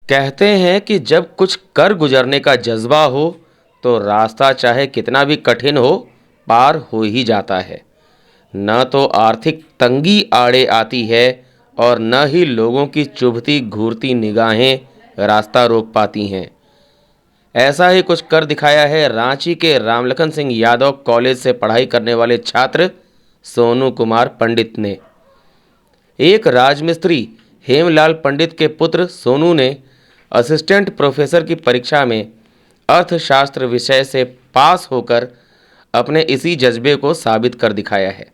कहते हैं कि जब कुछ कर गुजरने का जज्बा हो तो रास्ता चाहे कितना भी कठिन हो पार हो ही जाता है। न तो आर्थिक तंगी आड़े आती है और न ही लोगों की चुभती घूरती निगाहें रास्ता रोक पाती हैं। ऐसा ही कुछ कर दिखाया है रांची के रामलखन सिंह यादव कॉलेज से पढ़ाई करने वाले छात्र सोनू कुमार पंडित ने। एक राजमिस्त्री हेमलाल पंडित के पुत्र सोनू ने असिस्टेंट प्रोफेसर की परीक्षा में अर्थशास्त्र विषय से पास होकर अपने इसी जज्बे को साबित कर दिखाया है।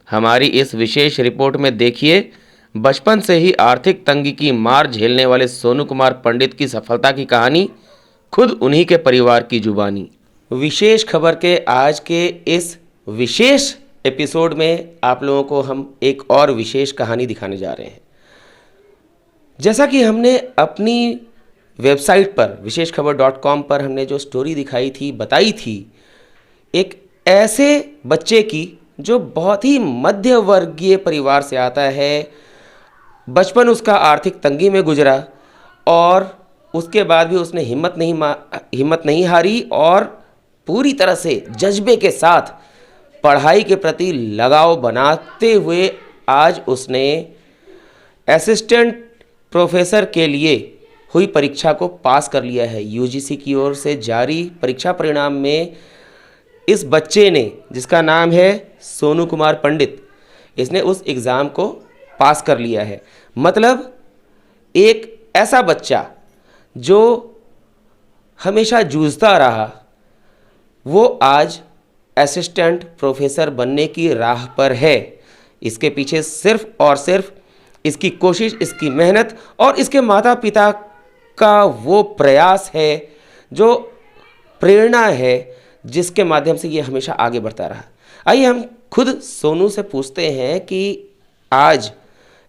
हमारी इस विशेष रिपोर्ट में देखिए, बचपन से ही आर्थिक तंगी की मार झेलने वाले सोनू कुमार पंडित की सफलता की कहानी, खुद उन्हीं के परिवार की जुबानी। विशेष खबर के आज के इस विशेष एपिसोड में आप लोगों को हम एक और विशेष कहानी दिखाने जा रहे हैं। जैसा कि हमने अपनी वेबसाइट पर विशेषखबर.com पर हमने जो स्टोरी दिखाई थी, बताई थी, एक ऐसे बच्चे की जो बहुत ही मध्य वर्गीय परिवार से आता है। बचपन उसका आर्थिक तंगी में गुजरा और उसके बाद भी उसने हिम्मत नहीं हारी और पूरी तरह से जज्बे के साथ पढ़ाई के प्रति लगाव बनाते हुए आज उसने असिस्टेंट प्रोफेसर के लिए हुई परीक्षा को पास कर लिया है। यूजीसी की ओर से जारी परीक्षा परिणाम में इस बच्चे ने, जिसका नाम है सोनू कुमार पंडित, इसने उस एग्ज़ाम को पास कर लिया है। मतलब एक ऐसा बच्चा जो हमेशा जूझता रहा, वो आज असिस्टेंट प्रोफेसर बनने की राह पर है। इसके पीछे सिर्फ और सिर्फ इसकी कोशिश, इसकी मेहनत और इसके माता पिता का वो प्रयास है, जो प्रेरणा है, जिसके माध्यम से ये हमेशा आगे बढ़ता रहा। आइए हम खुद सोनू से पूछते हैं कि आज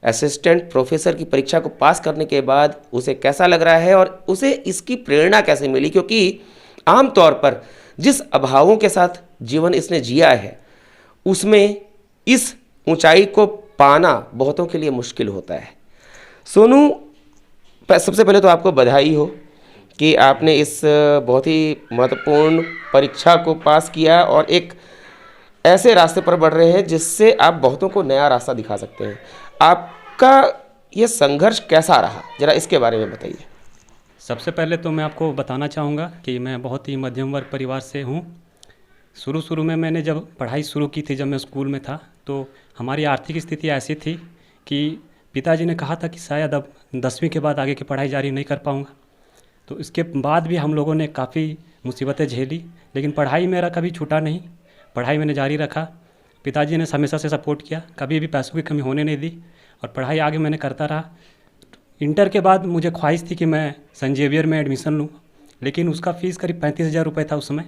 असिस्टेंट प्रोफेसर की परीक्षा को पास करने के बाद उसे कैसा लग रहा है और उसे इसकी प्रेरणा कैसे मिली, क्योंकि आमतौर पर जिस अभावों के साथ जीवन इसने जिया है उसमें इस ऊंचाई को पाना बहुतों के लिए मुश्किल होता है। सोनू, सबसे पहले तो आपको बधाई हो कि आपने इस बहुत ही महत्वपूर्ण परीक्षा को पास किया और एक ऐसे रास्ते पर बढ़ रहे हैं जिससे आप बहुतों को नया रास्ता दिखा सकते हैं। आपका ये संघर्ष कैसा रहा, जरा इसके बारे में बताइए। सबसे पहले तो मैं आपको बताना चाहूँगा कि मैं बहुत ही मध्यम वर्ग परिवार से हूँ। शुरू में मैंने जब पढ़ाई शुरू की थी, जब मैं स्कूल में था, तो हमारी आर्थिक स्थिति ऐसी थी कि पिताजी ने कहा था कि शायद अब 10वीं के बाद आगे की पढ़ाई जारी नहीं कर पाऊँगा। तो इसके बाद भी हम लोगों ने काफ़ी मुसीबतें झेली, लेकिन पढ़ाई मेरा कभी छूटा नहीं। पढ़ाई मैंने जारी रखा। पिताजी ने हमेशा से सपोर्ट किया, कभी भी पैसों की कमी होने नहीं दी और पढ़ाई आगे मैंने करता रहा। इंटर के बाद मुझे ख्वाहिश थी कि मैं सेंट जेवियर में एडमिशन लूँ, लेकिन उसका फ़ीस करीब 35,000 रुपये था उस समय,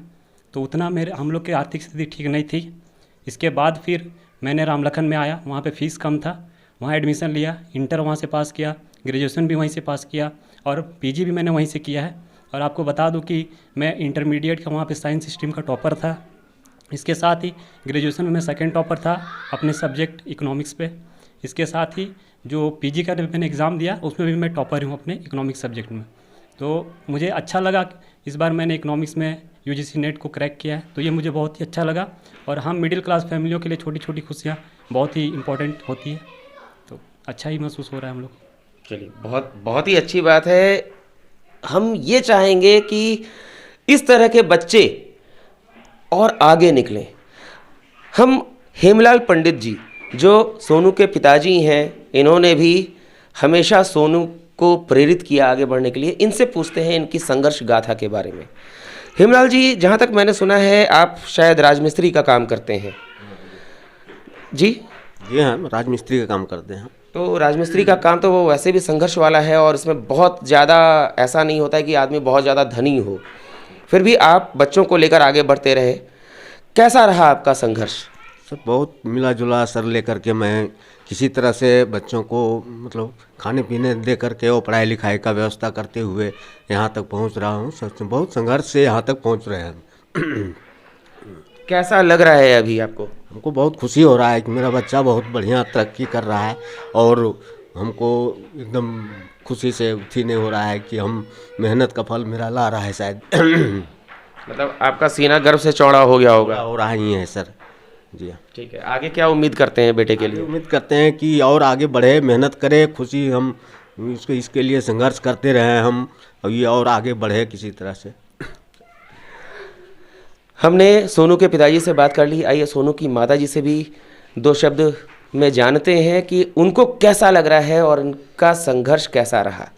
तो उतना हम लोग की आर्थिक स्थिति ठीक नहीं थी। इसके बाद फिर मैंने रामलखन में आया, वहाँ पे फ़ीस कम था, वहाँ एडमिशन लिया, इंटर वहाँ से पास किया, ग्रेजुएशन भी वहीं से पास किया और पीजी भी मैंने वहीं से किया है। और आपको बता दूं कि मैं इंटरमीडिएट का वहाँ पे साइंस स्ट्रीम का टॉपर था। इसके साथ ही ग्रेजुएशन में मैं सेकंड टॉपर था अपने सब्जेक्ट इकोनॉमिक्स पे। इसके साथ ही जो पीजी का मैंने एग्ज़ाम दिया उसमें भी मैं टॉपर हूँ अपने इकोनॉमिक्स सब्जेक्ट में। तो मुझे अच्छा लगा, इस बार मैंने इकोनॉमिक्स में यूजीसी नेट को क्रैक किया है, तो ये मुझे बहुत ही अच्छा लगा। और हम मिडिल क्लास फैमिलियों के लिए छोटी छोटी खुशियाँ बहुत ही इम्पोर्टेंट होती है, तो अच्छा ही महसूस हो रहा है हम लोग। चलिए, बहुत ही अच्छी बात है। हम ये चाहेंगे कि इस तरह के बच्चे और आगे निकलें। हम हेमलाल पंडित जी, जो सोनू के पिताजी हैं, इन्होंने भी हमेशा सोनू को प्रेरित किया आगे बढ़ने के लिए। इनसे पूछते हैं इनकी संघर्ष गाथा के बारे में। हेमलाल जी, जहाँ तक मैंने सुना है आप शायद राजमिस्त्री का काम करते हैं। जी हाँ, राजमिस्त्री का काम करते हैं। तो राजमिस्त्री का काम तो वो वैसे भी संघर्ष वाला है और इसमें बहुत ज़्यादा ऐसा नहीं होता है कि आदमी बहुत ज़्यादा धनी हो, फिर भी आप बच्चों को लेकर आगे बढ़ते रहे। कैसा रहा आपका संघर्ष? सर, बहुत मिला जुला सर लेकर के मैं किसी तरह से बच्चों को मतलब खाने पीने दे करके और पढ़ाई लिखाई का व्यवस्था करते हुए यहाँ तक पहुँच रहा हूँ। सर, बहुत संघर्ष से यहाँ तक पहुँच रहे हैं। कैसा लग रहा है अभी आपको? हमको बहुत खुशी हो रहा है कि मेरा बच्चा बहुत बढ़िया तरक्की कर रहा है और हमको एकदम खुशी से फील नहीं हो रहा है कि हम मेहनत का फल मेरा ला रहा है शायद। मतलब आपका सीना गर्व से चौड़ा हो गया होगा। हो रहा ही है सर। जी हाँ। ठीक है, आगे क्या उम्मीद करते हैं बेटे के लिए? उम्मीद करते हैं कि और आगे बढ़े, मेहनत करे, खुशी हम इसके लिए संघर्ष करते रहे हम, और ये और आगे बढ़े किसी तरह से। हमने सोनू के पिताजी से बात कर ली, आइए सोनू की माताजी से भी दो शब्द में जानते हैं कि उनको कैसा लग रहा है और उनका संघर्ष कैसा रहा।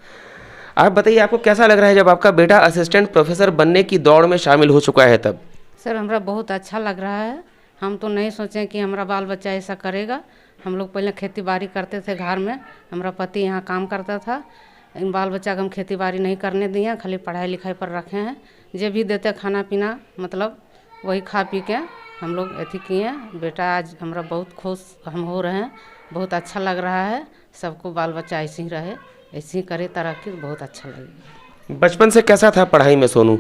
आप बताइए, आपको कैसा लग रहा है जब आपका बेटा असिस्टेंट प्रोफेसर बनने की दौड़ में शामिल हो चुका है तब? सर हमरा बहुत अच्छा लग रहा है। हम तो नहीं सोचे कि हमारा बाल बच्चा ऐसा करेगा। हम लोग पहले खेती बाड़ी करते थे घर में, हमारा पति यहाँ काम करता था। इन बाल बच्चा को हम खेती बाड़ी नहीं करने दिए, खाली पढ़ाई लिखाई पर रखे हैं। जो भी देते खाना पीना मतलब वही खा पी के हम लोग अथी किए। बेटा आज हमारा बहुत खुश हम हो रहे हैं, बहुत अच्छा लग रहा है। सबको बाल बच्चा ऐसे ही रहे, ऐसे ही करे तरक्की, बहुत अच्छा लगेगा। बचपन से कैसा था पढ़ाई में सोनू?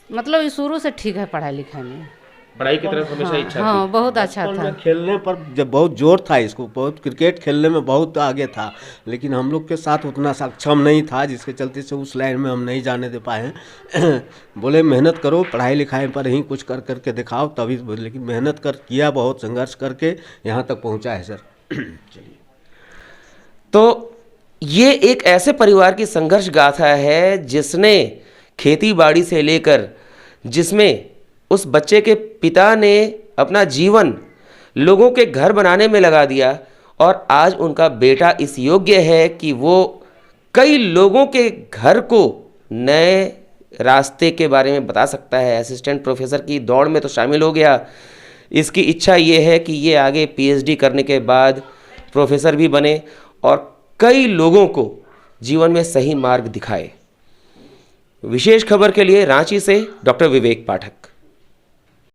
मतलब ये शुरू से ठीक है पढ़ाई लिखाई में। पढ़ाई की तरफ हमेशा इच्छा हाँ बहुत अच्छा था। खेलने पर जब बहुत जोर था इसको, बहुत क्रिकेट खेलने में बहुत आगे था, लेकिन हम लोग के साथ उतना सक्षम नहीं था, जिसके चलते से उस लाइन में हम नहीं जाने दे पाए। बोले मेहनत करो, पढ़ाई लिखाई पर ही कुछ कर करके दिखाओ तभी, लेकिन मेहनत कर किया, बहुत संघर्ष करके यहाँ तक पहुँचा है सर। तो ये एक ऐसे परिवार की संघर्ष गाथा है जिसने खेती बाड़ी से लेकर, जिसमें उस बच्चे के पिता ने अपना जीवन लोगों के घर बनाने में लगा दिया और आज उनका बेटा इस योग्य है कि वो कई लोगों के घर को नए रास्ते के बारे में बता सकता है। असिस्टेंट प्रोफेसर की दौड़ में तो शामिल हो गया, इसकी इच्छा ये है कि ये आगे पीएचडी करने के बाद प्रोफेसर भी बने और कई लोगों को जीवन में सही मार्ग दिखाए। विशेष खबर के लिए रांची से डॉक्टर विवेक पाठक।